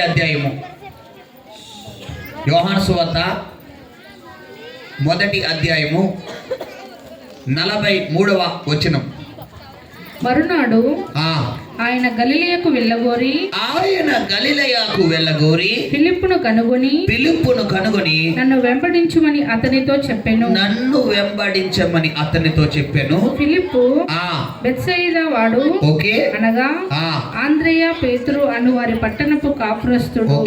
అధ్యాయము యోహాను సువార్త మొదటి అధ్యాయము 43వ వచనం. మరునాడు ఆయన గలిలయకు వెళ్ళగోరి ఫిలిప్పును కనుగొని నన్ను వెంబడించమని అతనితో చెప్పెను. ఫిలిప్పు బెత్సయిదా వాడు, అనగా ఆంద్రేయ పేతురు అను వారి పట్టణపు కాపురస్తుడు.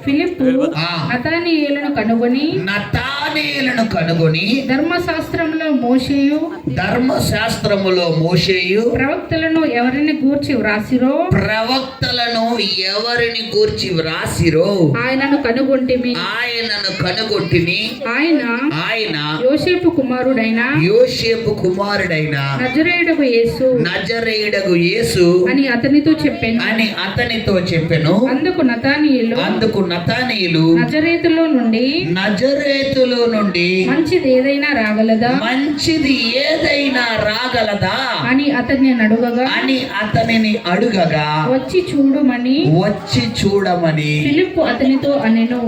ఫిలిప్పు నతానీయేలును కనుగొని ధర్మశాస్త్రములో మోషేయు ప్రవక్తలను ఎవరిని గూర్చి వ్రాసిరో ఆయనను కనుగొంటిమి. ఆయన యోసేపు కుమారుడైన నజరేయుడగు యేసు అని అతనితో చెప్పెను. అందుకు నతానీయేలు నజరేతులో నుండి మంచిది ఏదైనా రాగలదా అని అతనిని అడుగగా వచ్చి చూడమని ఫిలిప్పు అతనితో అనెను.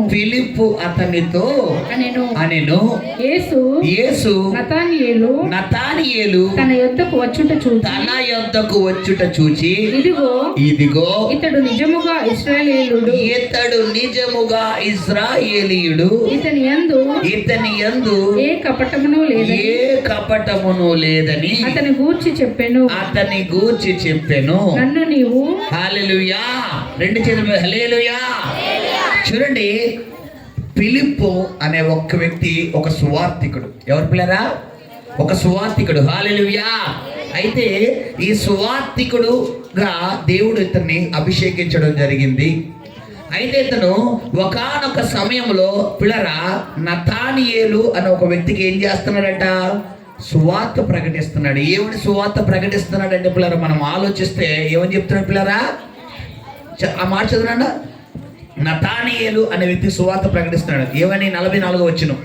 యేసు నతానీయేలు తన యొద్దకు వచ్చుట చూచి ఇదిగో ఇతడు నిజముగా ఇశ్రాయేలీయుడు, ఇతని యందు ఏ కపటమును లేదని అతని గూర్చి చెప్పెను. నన్ను నీవు హల్లెలూయా, రెండు చేతులు హల్లెలూయా. చూడండి, ఫిలిప్పు అనే ఒక వ్యక్తి ఒక సువార్తికుడు. ఎవరు పిల్లరా? ఒక సువార్తికుడు. హల్లెలూయా. అయితే ఈ సువార్తికుడుగా దేవుడు ఇతన్ని అభిషేకించడం జరిగింది. అయితే ఇతను ఒకానొక సమయంలో పిల్లరా నతానీయేలు అనే ఒక వ్యక్తికి ఏం చేస్తున్నాడట? సువార్త ప్రకటిస్తున్నాడు. ఏమని సువార్త ప్రకటిస్తున్నాడు అంటే పిల్లరా, మనం ఆలోచిస్తే ఏమని చెప్తున్నాడు పిల్లరా? ఆ మాట చదువునా. నతానీయేలు అనే వ్యక్తి సువార్త ప్రకటిస్తున్నాడు. ఏమని? 44వ వచనం.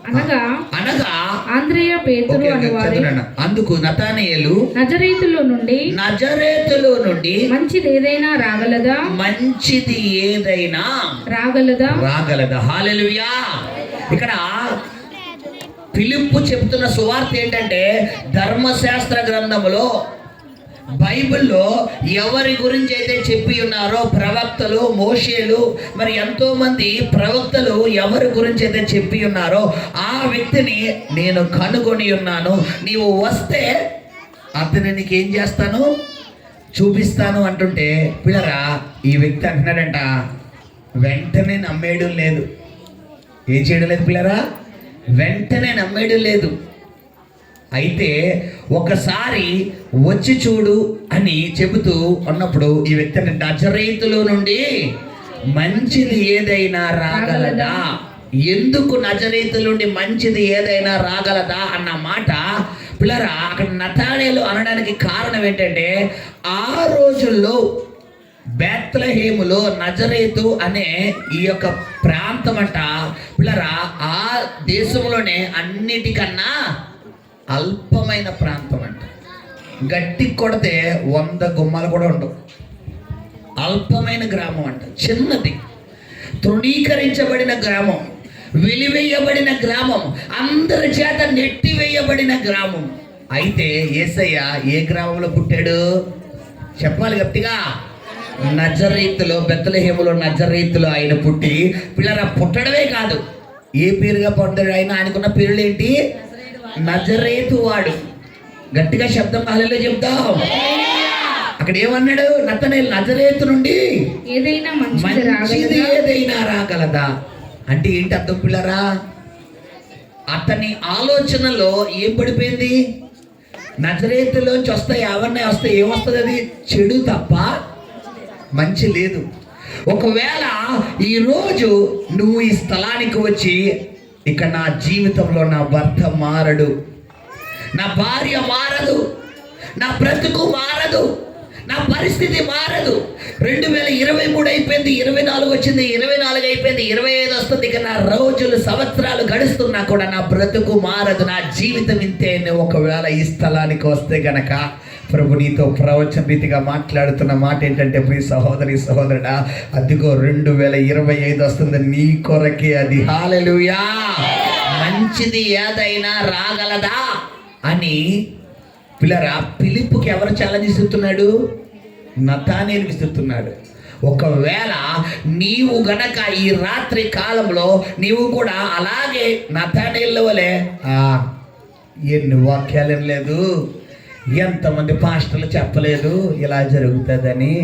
అనగా ఆంద్రేయ పేతురు అందుకు నతానీయేలు నజరేతులో నుండి మంచిది ఏదైనా రాగలదా. హల్లెలూయా. ఇక్కడ ఫిలిప్పు చెప్తున్న సువార్త ఏంటంటే, ధర్మశాస్త్ర గ్రంథములో బైబిల్లో ఎవరి గురించి అయితే చెప్పి ఉన్నారో ప్రవక్తలు, మోషేలు, మరి ఎంతో మంది ప్రవక్తలు ఎవరి గురించి అయితే చెప్పి ఉన్నారో ఆ వ్యక్తిని నేను కనుగొని ఉన్నాను. నీవు వస్తే అతని నీకేం చేస్తాను? చూపిస్తాను అంటుంటే పిల్లరా, ఈ వ్యక్తి అంటున్నాడంట, వెంటనే నమ్మేయడం లేదు. ఏం చేయడం లేదు పిల్లరా? వెంటనే నమ్మేయడం లేదు. అయితే ఒకసారి వచ్చి చూడు అని చెబుతూ ఉన్నప్పుడు ఈ వ్యక్తిని నజరేతులో నుండి మంచిది ఏదైనా రాగలదా? ఎందుకు నజరేతుల నుండి మంచిది ఏదైనా రాగలదా అన్న మాట పిల్లరా అక్కడ నతానీయేలు అనడానికి కారణం ఏంటంటే, ఆ రోజుల్లో బెత్లెహేములో నజరేతు అనే ఈ యొక్క ప్రాంతం అంట పిల్లరా ఆ దేశంలోనే అన్నిటికన్నా అల్పమైన ప్రాంతం అంట. గట్టి కొడితే 100 గుమ్మాలు కూడా ఉండవు. అల్పమైన గ్రామం అంట, చిన్నది, తృణీకరించబడిన గ్రామం, వెలివేయబడిన గ్రామం, అందరి చేత నెట్టివేయబడిన గ్రామం. అయితే యేసయ్య ఏ గ్రామంలో పుట్టాడు చెప్పాలి గట్టిగా? నజరేతులో, బెత్లెహేములో నజరేతులో ఆయన పుట్టి పిల్లరా పుట్టడమే కాదు, ఏ పేరుగా పొందాడు ఆయన? ఆయనకున్న పేర్లు ఏంటి? నజరేతు వాడు. గట్టిగా శబ్దం హల్లెలూయా చెప్తాం. అక్కడ ఏమన్నాడు? నతనేలు నజరేతు నుండి మంచిది ఏదైనా రాగలదా అంటే ఏంటి అర్థం పిల్లరా? అతని ఆలోచనలో ఏం పడిపోయింది? నజరేతులోంచి వస్తాయి, ఎవరిని వస్తాయి, ఏమొస్తుంది? అది చెడు తప్ప మంచి లేదు. ఒకవేళ ఈరోజు నువ్వు ఈ స్థలానికి వచ్చి ఇక నా జీవితంలో నా భర్త మారడు, నా భార్య మారదు, నా బ్రతుకు మారదు, నా పరిస్థితి మారదు. 2023 అయిపోయింది, 24 వచ్చింది, 24 అయిపోయింది, 25 వస్తుంది. ఇక నా రోజులు సంవత్సరాలు గడుస్తున్నా కూడా నా బ్రతుకు మారదు, నా జీవితం ఇంతే. ఒకవేళ ఈ స్థలానికి వస్తే గనక ప్రభు నీతో ప్రవచన రీతిగా మాట్లాడుతున్న మాట ఏంటంటే, ప్రియ సహోదరి సహోదరుడా, అదిగో 2025 వస్తుంది, నీ కొరకే అది. హల్లెలూయా. మంచిది ఏదైనా రాగలదా అని పిల్లరా ఫిలిప్పుకి ఎవరు ఛాలెంజ్ ఇస్తున్నాడు? నతానేలు విసురుతున్నాడు. ఒకవేళ నీవు గనక ఈ రాత్రి కాలంలో నీవు కూడా అలాగే నతానేలు వలె ఎన్ని వాక్యాలు లేదు, ఎంతమంది పాస్టర్లు చెప్పలేదు ఇలా జరుగుతుందని,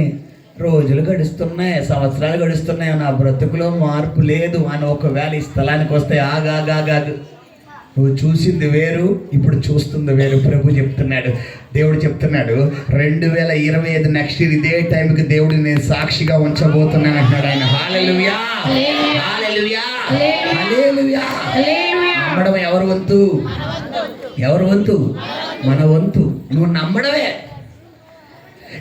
రోజులు గడుస్తున్నాయి, సంవత్సరాలు గడుస్తున్నాయి, నా బ్రతుకులో మార్పు లేదు అని ఒకవేళ ఈ స్థలానికి వస్తే ఆగాగాగాగు, నువ్వు చూసింది వేరు, ఇప్పుడు చూస్తుంది వేరు. ప్రభు చెప్తున్నాడు, దేవుడు చెప్తున్నాడు, 2025 నెక్స్ట్ ఇయర్ ఇదే టైంకి దేవుడు నేను సాక్షిగా ఉంచబోతున్నాను అంటున్నాడు ఆయన. హల్లెలూయా, హల్లెలూయా, హల్లెలూయా. నమ్మడం ఎవరి వంతు? ఎవరి వంతు? మన వంతు. నువ్వు నమ్మడమే.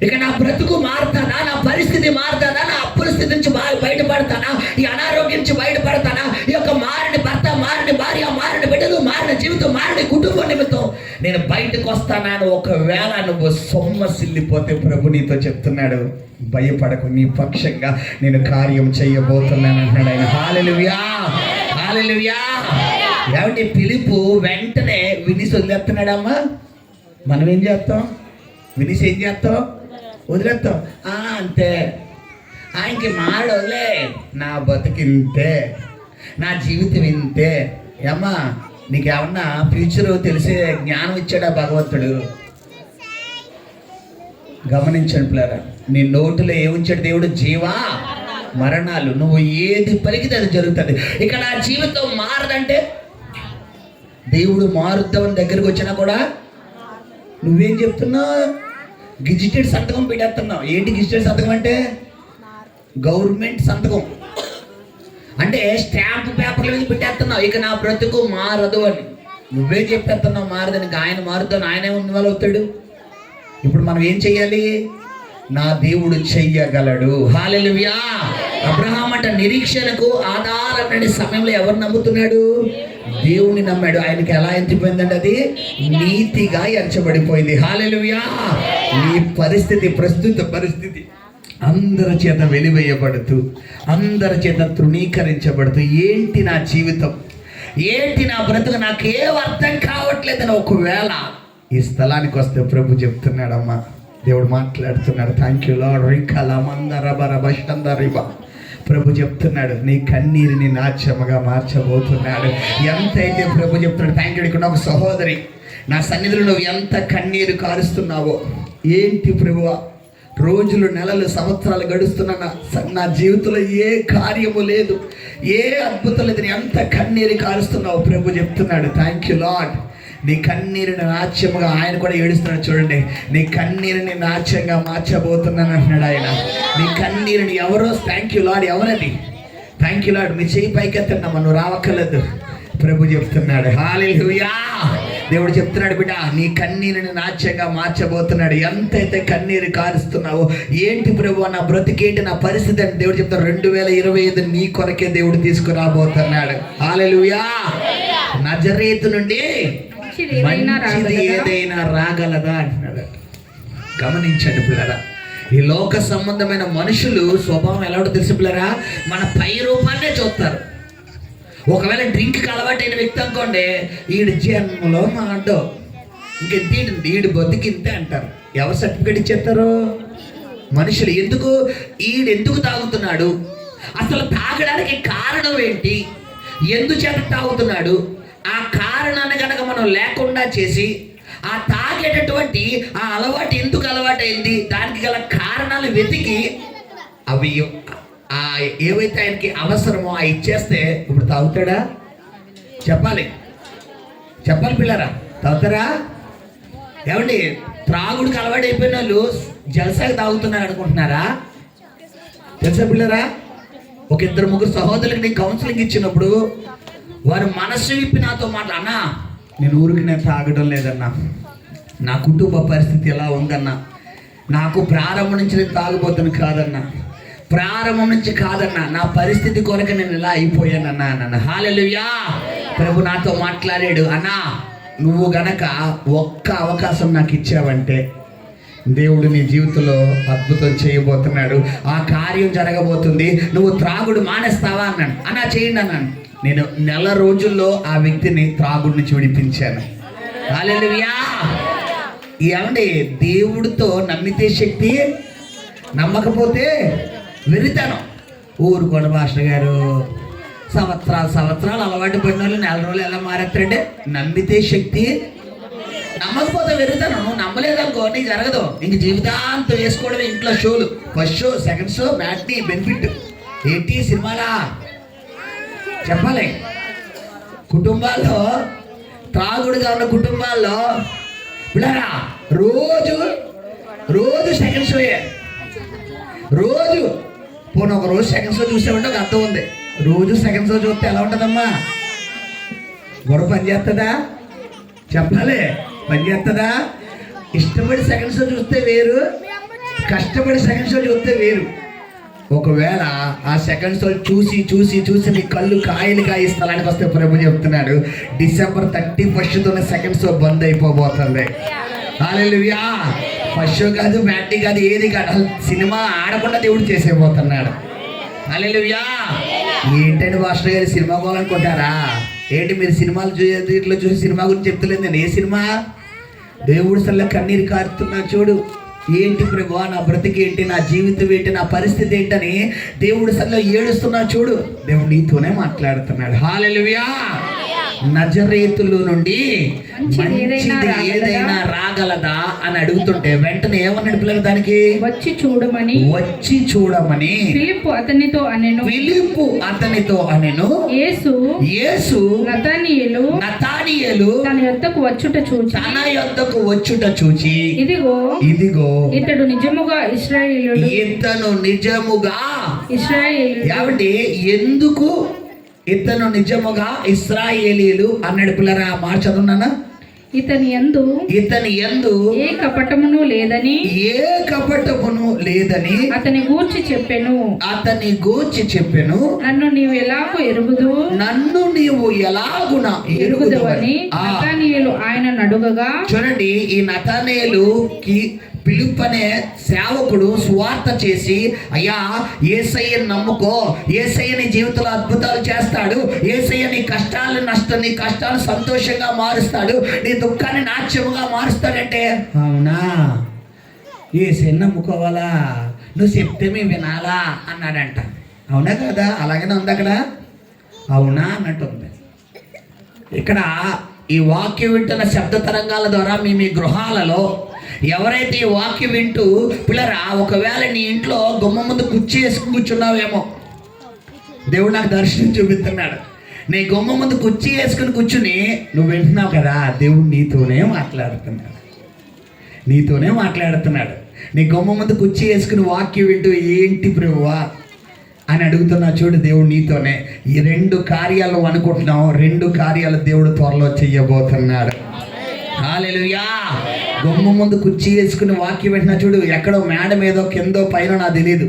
ఇక నా బ్రతుకు మారుతానా, నా పరిస్థితి మారుతానా, నా అప్పుల స్థితి నుంచి బయటపడతానా, ఈ అనారోగ్యం నుంచి బయటపడతానా, ఈ యొక్క మారిన భర్త, మారిన భార్య, మారిన బిడ్డలు, మారిన జీవితం, మారిన కుటుంబం నిమిత్తం నేను బయటకు వస్తానా అని ఒకవేళ నువ్వు సొమ్మసిల్లిపోతే ప్రభు నీతో చెప్తున్నాడు, భయపడకు, నీ పక్షంగా నేను కార్యం చేయబోతున్నాను అంటున్నాడు ఆయన. హల్లెలూయా, హల్లెలూయా. ఏమంటే ఫిలిప్పు వెంటనే వినిసి వదిలేస్తున్నాడమ్మా. మనం ఏం చేస్తాం? వినిసి ఏం చేస్తాం? వదిలేస్తాం. అంతే, ఆయనకి మాడలే, నా బతికింతే, నా జీవితం ఇంతే. అమ్మా నీకేమన్నా ఫ్యూచర్ తెలిసే జ్ఞానం ఇచ్చాడా భగవంతుడు? గమనించండి పిల్లరా, నీ నోటిలో ఏముంచాడు దేవుడు? జీవా మరణాలు. నువ్వు ఏది పలికితే అది జరుగుతుంది. ఇక నా జీవితం మారదంటే దేవుడు మారుద్దామని దగ్గరికి వచ్చినా కూడా నువ్వేం చెప్తున్నావు? గెజిటెడ్ సంతకం పెట్టేస్తున్నావు. ఏంటి గెజిటెడ్ సంతకం అంటే? గవర్నమెంట్ సంతకం అంటే స్టాంప్ పేపర్ల మీద పెట్టేస్తున్నావు, ఇక నా బ్రతుకు మారదు అని. నువ్వే చెప్పేస్తున్నావు మారదని. ఆయన మారుతాను, ఆయనే ఇన్వాల్వ్ అవుతాడు. ఇప్పుడు మనం ఏం చెయ్యాలి? నా దేవుడు చెయ్యగలడు. హల్లెలూయా. అబ్రహాం అంట నిరీక్షణకు ఆధారమైన సమయంలో ఎవరు నమ్ముతున్నాడు? దేవుని నమ్మాడు. ఆయనకి ఎలా ఎంచిపోయిందంటే అది నీతిగా ఎంచబడిపోయింది. హల్లెలూయా. నీ పరిస్థితి, ప్రస్తుత పరిస్థితి అందరి చేత వెలివేయబడుతూ, అందరి చేత తృణీకరించబడుతూ, ఏంటి నా జీవితం, ఏంటి నా బ్రతుకు, నాకేం అర్థం కావట్లేదని ఒకవేళ ఈ స్థలానికి వస్తే ప్రభు చెప్తున్నాడమ్మా, దేవుడు మాట్లాడుతున్నాడు. Thank you lord. రికలమందరబరబషందరిబ. ప్రభు చెప్తున్నాడు, నీ కన్నీరుని నాట్యముగా మార్చబోతున్నాడు. ఎంతైతే ప్రభు చెప్తున్నాడు. Thank you. ఇక్కడ ఒక సహోదరి నా సన్నిధిలో నువ్వు ఎంత కన్నీరు కారుస్తున్నావో, ఏంటి ప్రభువా, రోజులు, నెలలు, సంవత్సరాలు గడుస్తున్నా నా జీవితంలో ఏ కార్యము లేదు, ఏ అద్భుతం లేదు, ఎంత కన్నీరు కారుస్తున్నావు. ప్రభు చెప్తున్నాడు, థ్యాంక్ యూ లార్డ్. నీ కన్నీరుని నాట్యముగా, ఆయన కూడా ఏడుస్తున్నాడు చూడండి, నీ కన్నీరుని నాట్యంగా మార్చబోతున్నాను అంటున్నాడు ఆయన. నీ కన్నీరుని ఎవరో, థ్యాంక్ యూ లార్డ్, ఎవరది? Thank you lord. మీ చేయి పైకెత్తన్నామా, నువ్వు రావక్కర్లేదు. ప్రభు చెప్తున్నాడు. హల్లెలూయా. దేవుడు చెప్తున్నాడు, బిడ్డ నీ కన్నీరుని నాట్యంగా మార్చబోతున్నాడు. ఎంతైతే కన్నీరు కారుస్తున్నావో, ఏంటి ప్రభు నా బ్రతికేంటి, నా పరిస్థితి అంటే దేవుడు చెప్తాడు, 2025 నీ కొరకే దేవుడు తీసుకురాబోతున్నాడు. హల్లెలూయా. నజరేతు నుండి మంచిది ఏదైనా రాగలదా అంటున్నాడు. గమనించండి పిల్లరా, ఈ లోక సంబంధమైన మనుషులు స్వభావం ఎలా ఉంటుందో తెలుసు పిల్లరా, మన పై రూపాన్నే చూస్తారు. ఒకవేళ డ్రింక్కి అలవాటైన వ్యక్తి అనుకోండి, ఈడు జన్మలో మాడో ఇంకెంత ఈడు బతికింతే అంటారు. ఎవరు సర్టిఫికేట్ ఇచ్చేస్తారు? మనుషులు. ఎందుకు? ఈడెందుకు తాగుతున్నాడు, అసలు తాగడానికి కారణం ఏంటి, ఎందుచేత తాగుతున్నాడు, ఆ కారణాన్ని కనుక మనం లేకుండా చేసి ఆ తాగేటటువంటి ఆ అలవాటు ఎందుకు అలవాటైంది, దానికి గల కారణాలు వెతికి అవి ఏవైతే ఆయనకి అవసరమో అవి ఇచ్చేస్తే ఇప్పుడు తాగుతాడా? చెప్పాలి పిల్లరా, తాగుతారా? ఏమండి, త్రాగుడికి అలవాటు అయిపోయిన వాళ్ళు జలసాగా తాగుతున్నారు అనుకుంటున్నారా? తెలుసా పిల్లరా, ఒక 2-3 సహోదరులకు నేను కౌన్సిలింగ్ ఇచ్చినప్పుడు వారు మనసు విప్పి నాతో అన్నా, నేను ఊరికి తాగడం లేదన్నా, నా కుటుంబ పరిస్థితి ఎలా ఉందన్నా, నాకు ప్రారంభం నుంచి నేను తాగుబోతును కాదన్నా, ప్రారంభం నుంచి కాదన్నా, నా పరిస్థితి కొరకు నేను ఇలా అయిపోయానన్నా అన్న. హల్లెలూయా. ప్రభు నాతో మాట్లాడాడు, అన్నా నువ్వు గనక ఒక్క అవకాశం నాకు ఇచ్చావంటే దేవుడు నీ జీవితంలో అద్భుతం చేయబోతున్నాడు, ఆ కార్యం జరగబోతుంది, నువ్వు త్రాగుడు మానేస్తావా అన్నాడు. అన్నా చేయండి అన్నాను. నేను నెల రోజుల్లో ఆ వ్యక్తిని త్రాగుడు నుంచి విడిపించాను. హల్లెలూయా. ఏమండి, దేవుడితో నమ్మితే శక్తి, నమ్మకపోతే వెరితనం. ఊరుకోండి మాస్టర్ గారు, సంవత్సరాలు అలవాటు పడిన వాళ్ళు నెల రోజులు ఎలా మారేస్తారంటే, నమ్మితే శక్తి, నమ్మకపోతే వెరుతాను. నువ్వు నమ్మలేదనుకో నీకు జరగదు. ఇంక జీవితాంతం వేసుకోవడమే ఇంట్లో షోలు, first show, second show, matinee, benefit ఏంటి సినిమాలా చెప్పాలి. కుటుంబాల్లో త్రాగుడుగా ఉన్న కుటుంబాల్లో పిల్లరా రోజు సెకండ్ షోయే, రోజు పోనీ ఒక రోజు సెకండ్ షో చూసామంటే ఒక అర్థం ఉంది. రోజు సెకండ్ షో చూస్తే ఎలా ఉంటుందమ్మా? గొడవ పని చేస్తుందా? చెప్పాలి, పని చేస్తుందా? ఇష్టపడి సెకండ్ షో చూస్తే వేరు, కష్టపడి సెకండ్ షో చూస్తే వేరు. ఒకవేళ ఆ సెకండ్ షో చూసి నీ కళ్ళు కాయలు కాయ స్థలానికి వస్తే ప్రభు చెప్తున్నాడు, December 31 సెకండ్ షో బంద్ అయిపోబోతుంది. హల్లెలూయా. ఫస్ట్ షో కాదు, మ్యాట్నీ కాదు, ఏది కాదు, అసలు సినిమా ఆడకుండా దేవుడు చేసేపోతున్నాడు. హల్లెలూయా. ఏంటంటే మాస్టర్ గారు సినిమా పోవాలనుకుంటారా ఏంటి? మీరు సినిమాలు ఇట్లా చూసి సినిమా గురించి చెప్తలేదు నేను. ఏ సినిమా? దేవుడు సల్ల కన్నీరు కారుతున్నా చూడు. ఏంటి ప్రభువా, నా బ్రతికేంటి, నా జీవితం ఏంటి, నా పరిస్థితి ఏంటని దేవుడు సల్ల ఏడుస్తున్నా చూడు. దేవుడు నీతోనే మాట్లాడుతున్నాడు. హల్లెలూయా. నజరేతులో నుండి మంచిది ఏదైనా రాగలదా అని అడుగుతుంటే వెంటనే ఏమన్నాడు పిల్లలు? దానికి వచ్చి చూడమని ఫిలిప్పు అతనితో అనెను. యేసు నతానియేలు తన యొద్దకు వచ్చుట చూచి ఇదిగో ఇతడు నిజముగా ఇశ్రాయేలీయుడు. ఏమంటే ఎందుకు ఇతను నిజముగా ఇశ్రాయేలీయులు అన్నాడు పిల్లరా? మార్చదున్నానా? ఇతని యందు ఏ కపటమును లేదని అతని గూర్చి చెప్పెను. నన్ను నీవు ఎలాగున ఎరుగుదువని నతానీయేలు ఆయనను అడుగగా, చూడండి, ఈ నతానీయేలుకి ఫిలిప్పు అనే సేవకుడు సువార్త చేసి, అయ్యా యేసయ్యని నమ్ముకో, యేసయ్య నీ జీవితంలో అద్భుతాలు చేస్తాడు, యేసయ్య నీ కష్టాలు సంతోషంగా మారుస్తాడు, నీ దుఃఖాన్ని నాట్యముగా మారుస్తాడంటే, అవునా యేసయ్యని నమ్ముకోవాలా, నువ్వు చెప్తే మేము వినాలా అన్నాడంట. అవునా కదా? అలాగనే ఉంది అక్కడ. అవునా అన్నట్టుంది. ఇక్కడ ఈ వాక్యం వింటున్న శబ్ద తరంగాల ద్వారా మీ గృహాలలో ఎవరైతే ఈ వాక్యం వింటూ పిల్లరా, ఒకవేళ నీ ఇంట్లో గుమ్మ ముందు కుర్చీ వేసుకుని కూర్చున్నావేమో, దేవుడు నాకు దర్శనం చూపిస్తున్నాడు. నీ గుమ్మ ముందు కుర్చీ వేసుకుని కూర్చుని నువ్వు వింటున్నావు కదా, దేవుడు నీతోనే మాట్లాడుతున్నాడు. నీ గుమ్మ ముందు కుర్చీ వేసుకుని వాక్యం వింటూ ఏంటి ప్రభువా అని అడుగుతున్నా చూడు, దేవుడు నీతోనే. ఈ 2 కార్యాలు అనుకుంటున్నావు, 2 కార్యాలు దేవుడు త్వరలో చెయ్యబోతున్నాడు. హల్లెలూయా. గుమ్మ ముందు కుర్చీ వేసుకుని వాక్యం పెట్టినా చూడు, ఎక్కడో మేడ మీదో కిందో పైన నాకు తెలియదు,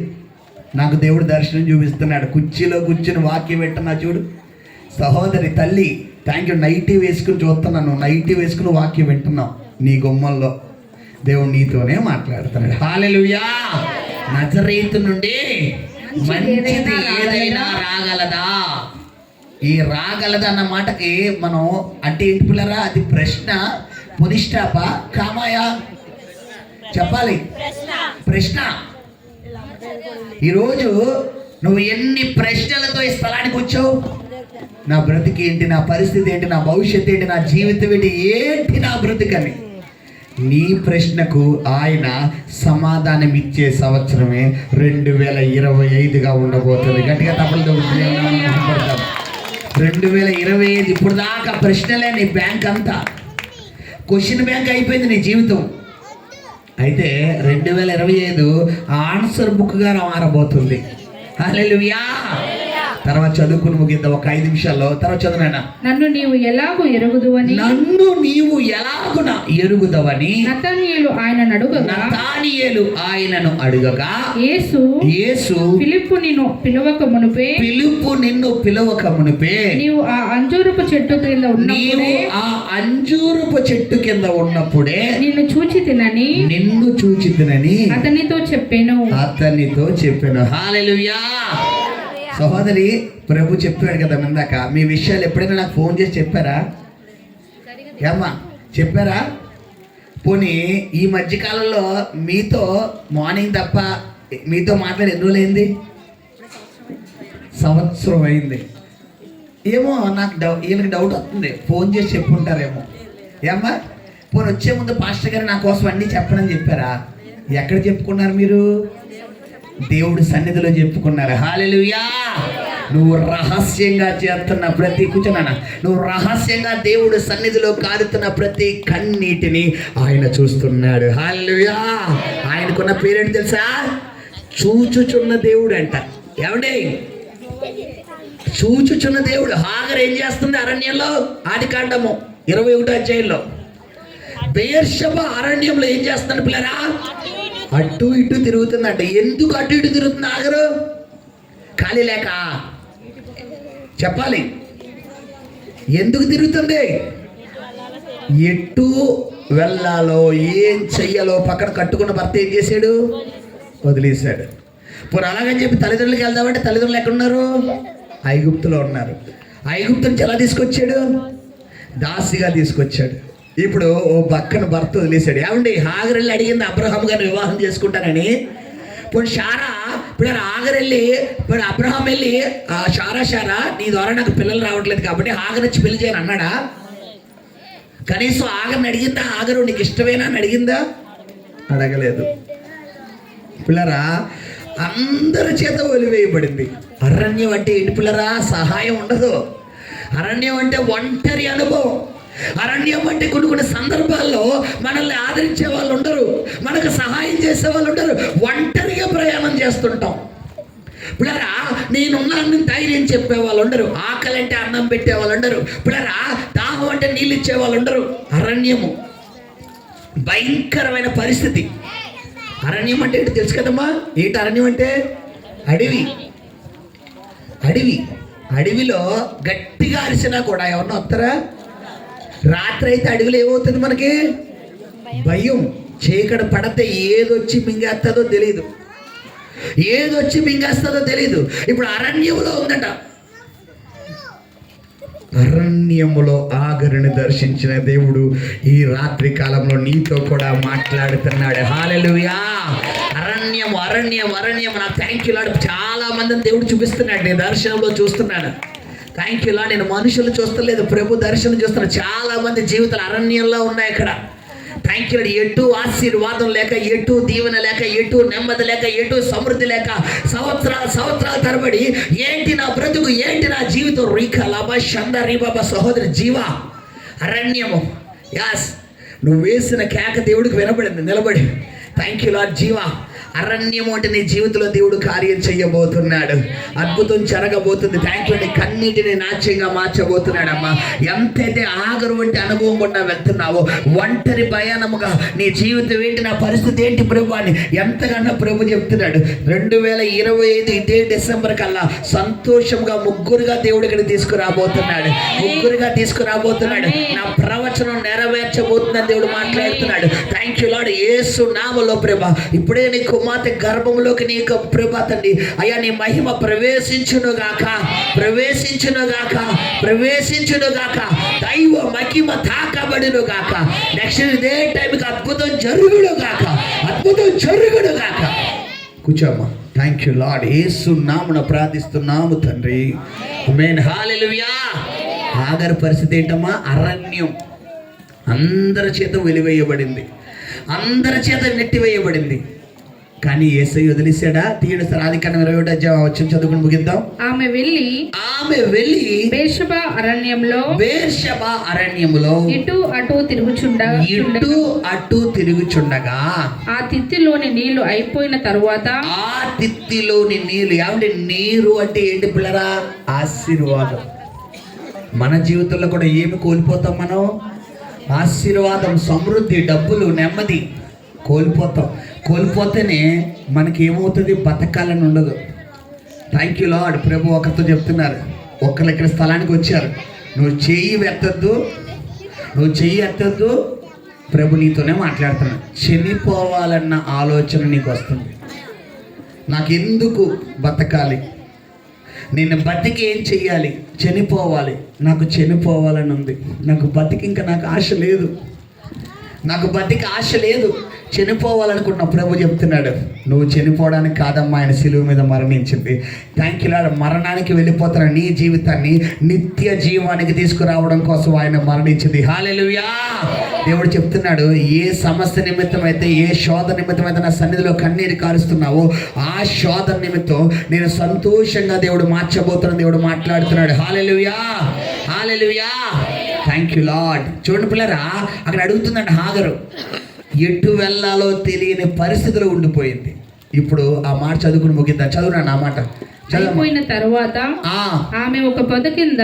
నాకు దేవుడు దర్శనం చూపిస్తున్నాడు. కుర్చీలో కూర్చుని వాక్యం పెట్టినా చూడు. సహోదరి తల్లి, థ్యాంక్ యూ. నైటీ వేసుకుని చూస్తున్నాను, నైటీ వేసుకుని వాక్యం వింటున్నావు. నీ గుమ్మల్లో దేవుడు నీతోనే మాట్లాడుతున్నాడు. హల్లెలూయా. నజరేతు నుండి మంచిది ఏదైనా రాగలదా? ఈ రాగలదా అన్న మాటకి మనం అంటే ఏంటి పిల్లరా? అది ప్రశ్న, పునిష్టాపా, కామాయా? చెప్పాలి. ప్రశ్న. ఈరోజు నువ్వు ఎన్ని ప్రశ్నలతో ఈ స్థలానికి వచ్చావు? నా బ్రతికి ఏంటి, నా పరిస్థితి ఏంటి, నా భవిష్యత్తు ఏంటి, నా జీవితం ఏంటి నా బ్రతికని నీ ప్రశ్నకు ఆయన సమాధానం ఇచ్చే సంవత్సరమే 2025గా ఉండబోతుంది. గట్టిగా తప్పలు 2025 ఇప్పుడు దాకా ప్రశ్నలే నీ బ్యాంక్ అంతా, క్వశ్చన్ బ్యాంక్ అయిపోయింది నీ జీవితం. అయితే 2025 ఆన్సర్ బుక్గా మారబోతుంది. హల్లెలూయా. తర్వాత చదువుకుని ముగిద్దాం ఒక 5 నిమిషాల్లో. తర్వాత చదువునైనా. నన్ను నీవు ఎలాగూ ఎరుగుదువని నన్ను నీవు ఎలాగున ఎరుగుదవని నతనీయులు ఆయనను అడుగగా నతానియేలు ఆయనను అడుగగా యేసు ఫిలిప్పు నిన్ను పిలవక మునుపే నీవు ఆ అంజూరపు చెట్టు కింద ఉన్నప్పుడే నిన్ను చూచి తినని అతనితో చెప్పాను. హల్లెలూయా. సహోదరి, ప్రభు చెప్పాడు కదా ఇందాక, మీ విషయాలు ఎప్పుడైనా నాకు ఫోన్ చేసి చెప్పారా? ఏమ్మా చెప్పారా? పోనీ ఈ మధ్యకాలంలో మీతో మార్నింగ్ తప్ప మీతో మాట్లాడి ఎన్ని రోజులైంది? సంవత్సరం అయింది. ఏమో నాకు వీళ్ళకి డౌట్ వస్తుంది, ఫోన్ చేసి చెప్పుంటారేమో. ఏమ్మా పోనీ వచ్చే ముందు పాస్టర్ గారు నా కోసం అన్నీ చెప్పనని చెప్పారా? ఎక్కడ చెప్పుకున్నారు మీరు? దేవుడి సన్నిధిలో చెప్పుకున్నారు. హల్లెలూయా. నువ్వు రహస్యంగా చేస్తున్న ప్రతి కూర్చున్నానా, నువ్వు రహస్యంగా దేవుడి సన్నిధిలో కారుతున్న ప్రతి కన్నీటిని ఆయన చూస్తున్నాడు. హల్లెలూయా. ఆయనకున్న పేరేంటి తెలుసా? చూచుచున్న దేవుడు అంట. ఏమండి? చూచుచున్న దేవుడు. హాగర్ ఏం చేస్తుంది అరణ్యంలో? ఆదికాండము 21వ అధ్యాయంలో బెయేర్షెబా అరణ్యంలో ఏం చేస్తున్నాడు పిల్లరా? అటు ఇటు తిరుగుతుందంట. ఎందుకు అటు ఇటు తిరుగుతుంది ఆగరు? ఖాళీ లేక చెప్పాలి. ఎందుకు తిరుగుతుంది? ఎటు వెళ్ళాలో ఏం చెయ్యాలో పక్కన కట్టుకున్న భర్త ఏం చేశాడు? వదిలేశాడు. పోనీ అలాగని చెప్పి తల్లిదండ్రులకి వెళ్దామంటే తల్లిదండ్రులు ఎక్కడున్నారు? ఐగుప్తులో ఉన్నారు. ఐగుప్తుని ఎలా తీసుకొచ్చాడు? దాసిగా తీసుకొచ్చాడు. ఇప్పుడు ఓ పక్కన భర్త వదిలేశాడు. ఏమండి? హాగరెళ్ళి అడిగింది అబ్రహాం గారిని వివాహం చేసుకుంటానని. ఇప్పుడు షారా, ఇప్పుడు హాగరెళ్ళి ఇప్పుడు అబ్రహాం వెళ్ళి షారా నీ ద్వారా నాకు పిల్లలు రావట్లేదు కాబట్టి హాగర్ వచ్చి పెళ్లి చేయని అన్నాడా? కనీసం ఆగర్ని అడిగిందా? హాగరు నీకు ఇష్టమేనా అని అడిగిందా? అడగలేదు. పిల్లరా, అందరి చేత వదిలివేయబడింది. అరణ్యం అంటే ఏంటి పిల్లరా? సహాయం ఉండదు. అరణ్యం అంటే ఒంటరి అనుభవం. అరణ్యం అంటే కొన్ని సందర్భాల్లో మనల్ని ఆదరించే వాళ్ళు ఉండరు, మనకు సహాయం చేసే వాళ్ళు ఉండరు. ఒంటరిగా ప్రయాణం చేస్తుంటాం. పిల్లరా, నేనున్నాను ధైర్యం చెప్పే వాళ్ళు ఉండరు. ఆకలి అంటే అన్నం పెట్టే వాళ్ళు ఉండరు. పిల్లరా, దాహం అంటే నీళ్ళు ఇచ్చే వాళ్ళు ఉండరు. అరణ్యము భయంకరమైన పరిస్థితి. అరణ్యం అంటే ఏంటి తెలుసు కదమ్మా? ఏంటి అరణ్యం అంటే? అడవి. అడవిలో గట్టిగా అరిసినా కూడా ఎవరన్నా వస్తారా? రాత్రి అయితే అడవిలో ఏమవుతుంది మనకి? భయం. చీకటి పడితే ఏదొచ్చి మింగేస్తుందో తెలియదు. ఇప్పుడు అరణ్యంలో ఉందట. అరణ్యములో ఆగరుని దర్శించిన దేవుడు ఈ రాత్రి కాలంలో నీతో కూడా మాట్లాడుతున్నాడు. హల్లెలూయా. అరణ్యం నా థ్యాంక్ యూ లార్డ్. చాలా మందిని దేవుడు చూపిస్తున్నాడు. నేను దర్శనంలో చూస్తున్నాను. Thank you lord. నేను మనుషులు చూస్తలేదు, ప్రభు దర్శనం చూస్తున్నాను. చాలా మంది జీవితాలు అరణ్యంలో ఉన్నాయి ఇక్కడ. Thank you lord. ఎటు ఆశీర్వాదం లేక, ఎటు దీవెన లేక, ఎటు నెమ్మది లేక, ఎటు సమృద్ధి లేక సంవత్సరాల తరబడి ఏంటి నా బ్రతుకు, ఏంటి నా జీవితం? రీకా లాభా షందరీ బాబా. సహోదరి జీవా, అరణ్యము. యాస్, నువ్వు వేసిన కేక దేవుడికి వినబడింది నిలబడి. Thank you lord. జీవా, అరణ్యము అంటే నీ జీవితంలో దేవుడు కార్యం చేయబోతున్నాడు. అద్భుతం జరగబోతుంది. Thank you. నీ కన్నీటిని నాట్యంగా మార్చబోతున్నాడమ్మా. ఎంతైతే ఆగరు వంటి అనుభవం కూడా వెళ్తున్నావో, ఒంటరి భయానముగా నీ జీవితం ఏంటి, నా పరిస్థితి ఏంటి ప్రభు అని ఎంతకన్నా ప్రభు చెప్తున్నాడు. 2025 ఇదే డిసెంబర్ కల్లా సంతోషంగా ముగ్గురుగా దేవుడు ఇక్కడ తీసుకురాబోతున్నాడు. నా ప్రవచనం నెరవేర్చబోతుందని దేవుడు మాట్లాడుతున్నాడు. Thank you lord. యేసు నామములో ప్రభా, ఇప్పుడే నీ కుమార్తె గర్భంలోకి నీ యొక్క ప్రభా తండ్రి అయ్యా, నీ మహిమ ప్రవేశించునుగాక. దైవ మహిమ తాకబడునుగాక. నెక్స్ట్ ఇదే టైంకి అద్భుతం జరుగునుగాక. కూర్చోమ్మా. Thank you lord. యేసు నామమున ప్రార్థిస్తున్నాము తండ్రి. ఆమేన్. హల్లెలూయా. ఆగరు పరిస్థితి ఏంటమ్మా? అరణ్యం. అందరి చేత వెలివేయబడింది, అందరి చేత నెట్టివేయబడింది. కానీ యేసయ్య వదిలేశాడా? తీయడు సార్. ఆదికాండం 21 వచ్చి చదువుకుని ముగిద్దాం. ఆమె వెళ్ళి బేర్షెబా అరణ్యములో ఇటు అటు తిరుగుచుండగా ఆ తిత్తిలోని నీళ్లు అయిపోయిన తరువాత ఏమంటే నీరు అంటే ఏంటి పిల్లరా? ఆశీర్వాదం. మన జీవితంలో కూడా ఏమి కోల్పోతాం మనం? ఆశీర్వాదం, సమృద్ధి, డబ్బులు, నెమ్మది కోల్పోతేనే మనకి ఏమవుతుంది? బతకాలని ఉండదు. Thank you lord. ప్రభు ఒకరితో చెప్తున్నారు, ఒకరు ఇక్కడ స్థలానికి వచ్చారు, నువ్వు చెయ్యి ఎత్తద్దు, ప్రభు నీతోనే మాట్లాడుతున్నాడు. చనిపోవాలన్న ఆలోచన నీకు వస్తుంది. నాకెందుకు బతకాలి, నేను బతికి ఏం చెయ్యాలి? చనిపోవాలి, నాకు చనిపోవాలని ఉంది, నాకు బతికి ఇంకా నాకు ఆశ లేదు, చనిపోవాలనుకుంటున్న ప్రభు చెప్తున్నాడు, నువ్వు చనిపోవడానికి కాదమ్మా ఆయన శిలువ మీద మరణించింది. Thank you lord. మరణానికి వెళ్ళిపోతున్న నీ జీవితాన్ని నిత్య జీవానికి తీసుకురావడం కోసం ఆయన మరణించింది. హల్లెలూయా. దేవుడు చెప్తున్నాడు, ఏ సమస్య నిమిత్తం అయితే, ఏ శోధ నిమిత్తం అయితే నా సన్నిధిలో కన్నీరు కారుస్తున్నావో ఆ శోధ నిమిత్తం నేను సంతోషంగా దేవుడు మార్చబోతున్న దేవుడు మాట్లాడుతున్నాడు. హల్లెలూయా, హల్లెలూయా. Thank you lord. చూడండి పిల్లరా, అక్కడ అడుగుతుందండి హాగరు, ఎటు వెళ్ళాలో తెలియని పరిస్థితిలో ఉండిపోయింది. ఇప్పుడు ఆ మాట చదువుకుని ముగిద్దాం. చదువునా ఆ మాట. అయిపోయిన తరువాత ఆమె ఒక పొద కింద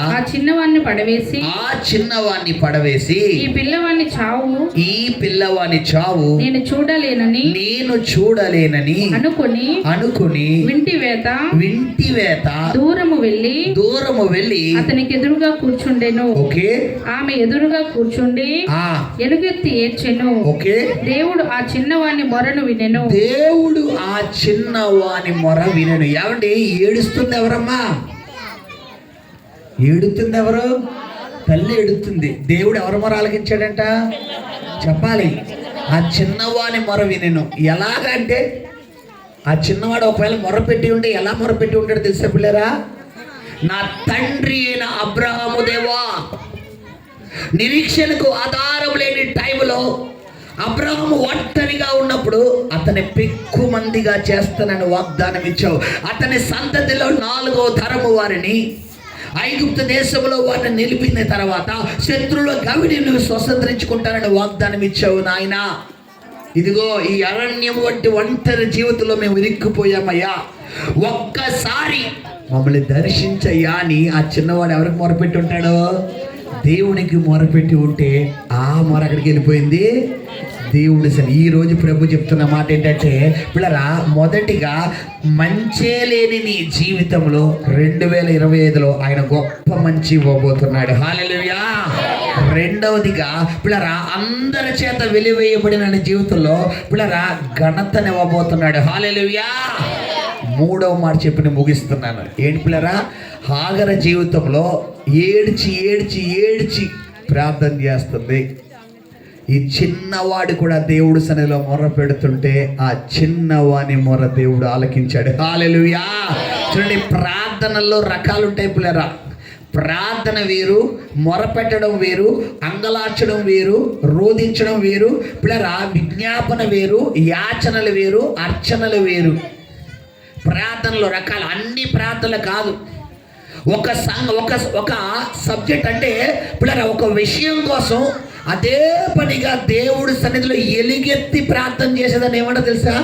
ఆ చిన్నవాన్ని పడవేసి ఈ పిల్లవాని చావు నేను చూడలేనని అనుకొని వింటి వేత దూరము వెళ్ళి అతనికి ఎదురుగా కూర్చుండెను. ఆమె ఎదురుగా కూర్చుండి ఎలుగెత్తి ఏడ్చెను. దేవుడు ఆ చిన్నవాని మొరను వినెను. మొర వినను. ఏమండి ఏడుస్తుంది ఎవరమ్మా? ఏడుతుంది ఎవరు? తల్లి ఏడుతుంది. దేవుడు ఎవరి మొర ఆలకించాడంట చెప్పాలి. ఆ చిన్నవాని మొర వినను. ఎలాగంటే ఆ చిన్నవాడు ఒకవేళ మొరపెట్టి ఉంటే ఎలా మొరపెట్టి ఉంటాడు తెలుసా పిల్లరా? నా తండ్రి అయిన అబ్రహాము దేవా, నిరీక్షణకు ఆధారం లేని టైంలో అబ్రహాము ఒంటరిగా ఉన్నప్పుడు అతని పెక్కు మందిగా చేస్తానని వాగ్దానం ఇచ్చావు. అతని సంతతిలో 4వ తరము వారిని ఐగుప్తు దేశంలో వారిని నిలిపిన తర్వాత శత్రువుల గవిని నువ్వు స్వతంత్రించుకుంటానని వాగ్దానం ఇచ్చావు నాయన. ఇదిగో ఈ అరణ్యం వంటి ఒంటరి జీవితంలో మేము ఇరుక్కుపోయామయ్యా, ఒక్కసారి మమ్మల్ని దర్శించయ్యా అని ఆ చిన్నవాడు ఎవరికి మొరపెట్టి ఉంటాడో? దేవునికి మొరపెట్టి ఉంటే ఆ మొర అక్కడికి వెళ్ళిపోయింది. దేవుడు ఈ రోజు ప్రభు చెప్తున్న మాట ఏంటంటే పిల్లరా, మొదటిగా మంచే లేని నీ జీవితంలో 2025లో ఆయన గొప్ప మంచి ఇవ్వబోతున్నాడు. హల్లెలూయా. రెండవదిగా పిల్లరా, అందరి చేత వెలివేయబడిన నీ జీవితంలో పిల్లరా ఘనతనివ్వబోతున్నాడు. హల్లెలూయా. మూడవ మాట చెప్పి ముగిస్తున్నాను. ఏంటి పిల్లరా, హాగర జీవితంలో ఏడ్చి ప్రార్థన చేస్తుంది. ఈ చిన్నవాడు కూడా దేవుడు సన్నిధిలో మొర్ర పెడుతుంటే ఆ చిన్నవాని మొర్ర దేవుడు ఆలకించాడు. హల్లెలూయా. చూడండి, ప్రార్థనల్లో రకాలు ఉంటాయి పిల్లరా. ప్రార్థన వేరు, మొరపెట్టడం వేరు, అంగలార్చడం వేరు, రోధించడం వేరు పిల్లరా. విజ్ఞాపన వేరు, యాచనలు వేరు, అర్చనలు వేరు. ప్రార్థనలో రకాలు. అన్ని ప్రార్థనలు కాదు. ఒక సబ్జెక్ట్ అంటే పిల్లరా, ఒక విషయం కోసం అదే పనిగా దేవుడి సన్నిధిలో ఎలుగెత్తి ప్రార్థన చేసేదని ఏమంటో తెలుసా?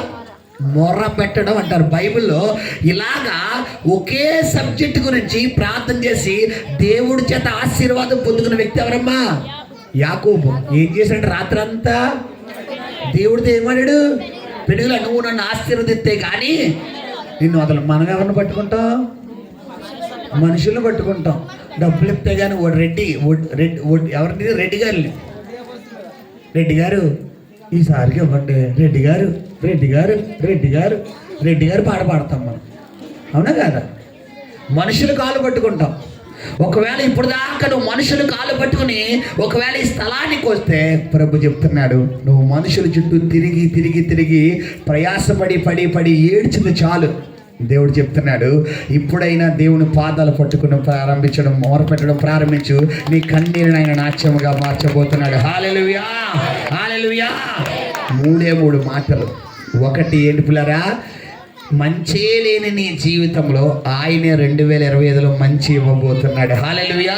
మొర్ర పెట్టడం అంటారు బైబిల్లో. ఇలాగా ఒకే సబ్జెక్ట్ గురించి ప్రార్థన చేసి దేవుడి చేత ఆశీర్వాదం పొందుకున్న వ్యక్తి ఎవరమ్మా? యాకోబు. ఏం చేశాడు రాత్రంతా? దేవుడితో ఏమన్నాడు? పెడుగులా, నువ్వు నన్ను ఆశీర్వదిస్తే కానీ నిన్ను వదలం. మనం ఎవరిని పట్టుకుంటాం? మనుషులను పట్టుకుంటాం. డబ్బులు ఇస్తే కానీ ఎవరిని? రెడ్డి గారు ఈసారికి ఇవ్వండి, రెడ్డి గారు పాట పాడతాం మనం. అవునా కాదా? మనుషులు కాలు పట్టుకుంటాం. ఒకవేళ ఇప్పుడు దాకా నువ్వు మనుషులు కాలు పట్టుకుని ఒకవేళ ఈ స్థలానికి వస్తే ప్రభు చెప్తున్నాడు, నువ్వు మనుషుల చుట్టూ తిరిగి ప్రయాసపడి ఏడ్చింది చాలు. దేవుడు చెప్తున్నాడు, ఇప్పుడైనా దేవుని పాదాలు పట్టుకుని ప్రారంభించడం, మొరపెట్టడం ప్రారంభించు. నీ కన్నీరుని ఆయన నాట్యముగా మార్చబోతున్నాడు. హల్లెలూయా, హల్లెలూయా. మూడు మాటలు. ఒకటి ఏంటి పిల్లరా, మంచే లేని నీ జీవితంలో ఆయనే 2025లో మంచి ఇవ్వబోతున్నాడు. హల్లెలూయా.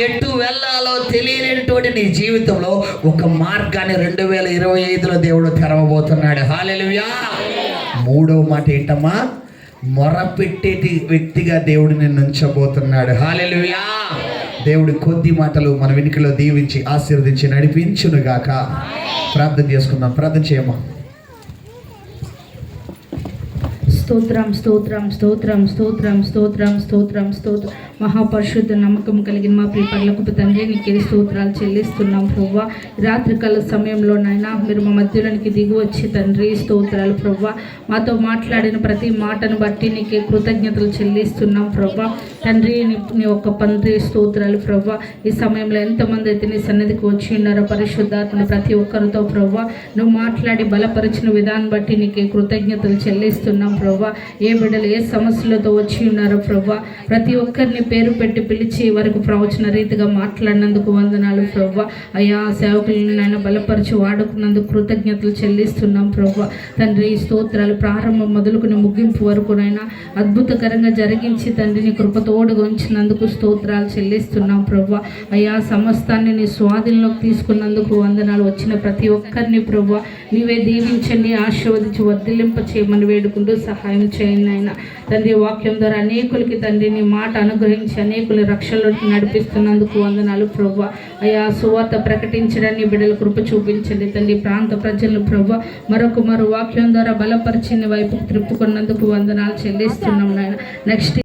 ఎటు వెళ్ళాలో తెలియనటువంటి నీ జీవితంలో ఒక మార్గాన్ని 2025లో దేవుడు తెరవబోతున్నాడు. హల్లెలూయా. మూడవ మాట ఏంటమ్మా, మొరపెట్టేటి వ్యక్తిగా దేవుడు నిన్ను ఉంచబోతున్నాడు. హల్లెలూయా. దేవుడి కొద్ది మాటలు మన వెనుకలో దీవించి ఆశీర్వదించి నడిపించునుగాక. ప్రార్థన చేసుకుందాం. ప్రార్థన చేయమ్మా. స్తోత్రం స్తోత్రం స్తోత్రం స్తోత్రం స్తోత్రం స్తోత్రం స్తోత్రం. మహాపరిశుద్ధ నమ్మకం కలిగిన మా ప్రియ పరలోకపు తండ్రి, నీకే స్తోత్రాలు చెల్లిస్తున్నాం ప్రభువా. రాత్రికాల సమయంలో నాయనా మీరు మా మధ్యలోనికి దిగి వచ్చి తండ్రి స్తోత్రాలు ప్రభువా. మాతో మాట్లాడిన ప్రతి మాటను బట్టి నీకే కృతజ్ఞతలు చెల్లిస్తున్నాం ప్రభువా. తండ్రి నీ ఒక్క తండ్రి స్తోత్రాలు ప్రభువా. ఈ సమయంలో ఎంతమంది అయితే నీ సన్నిధికి వచ్చి ఉన్నారో పరిశుద్ధాత్మను ప్రతి ఒక్కరితో ప్రభువా నువ్వు మాట్లాడి బలపరిచిన విధానం బట్టి నీకే కృతజ్ఞతలు చెల్లిస్తున్నాం ప్రభువా. ఏ బిడ్డలు ఏ సమస్యలతో వచ్చి ఉన్నారో ప్రభువా ప్రతి ఒక్కరిని పేరు పెట్టి పిలిచి వరకు ప్రవచన రీతిగా మాట్లాడినందుకు వందనాలు ప్రభువా. అయ్యా సేవకులను నాయన బలపరిచి వాడుకున్నందుకు కృతజ్ఞతలు చెల్లిస్తున్నాం ప్రభువా. తండ్రి స్తోత్రాలు ప్రారంభం మొదలుకుని ముగింపు వరకు నైనా అద్భుతకరంగా జరిగించి తండ్రిని కృపతోడుగా ఉంచినందుకు స్తోత్రాలు చెల్లిస్తున్నాం ప్రభువా. అయ్యా సమస్తాన్ని నీ స్వాధీనంలోకి తీసుకున్నందుకు వందనాలు. వచ్చిన ప్రతి ఒక్కరిని ప్రభువా నీవే దీవించండి, ఆశీర్వదించి వర్ధిల్లింప చేయమని వేడుకుంటూ సహాయం చేయండి ఆయన. తండ్రి వాక్యం ద్వారా అనేకులకి తండ్రి నీ మాట అనుగ్రహించి అనేకుల రక్షణలోకి నడిపిస్తున్నందుకు వందనాలు ప్రభువా. అయ్యా సువార్త ప్రకటించడాన్ని బిడ్డల కృప చూపించండి తండ్రి. ప్రాంత ప్రజలను ప్రభువా మరో వాక్యం ద్వారా బలపరిచిన వైపుకు త్రిప్పుకున్నందుకు వందనాలు చెల్లిస్తున్నాం నాయన. నెక్స్ట్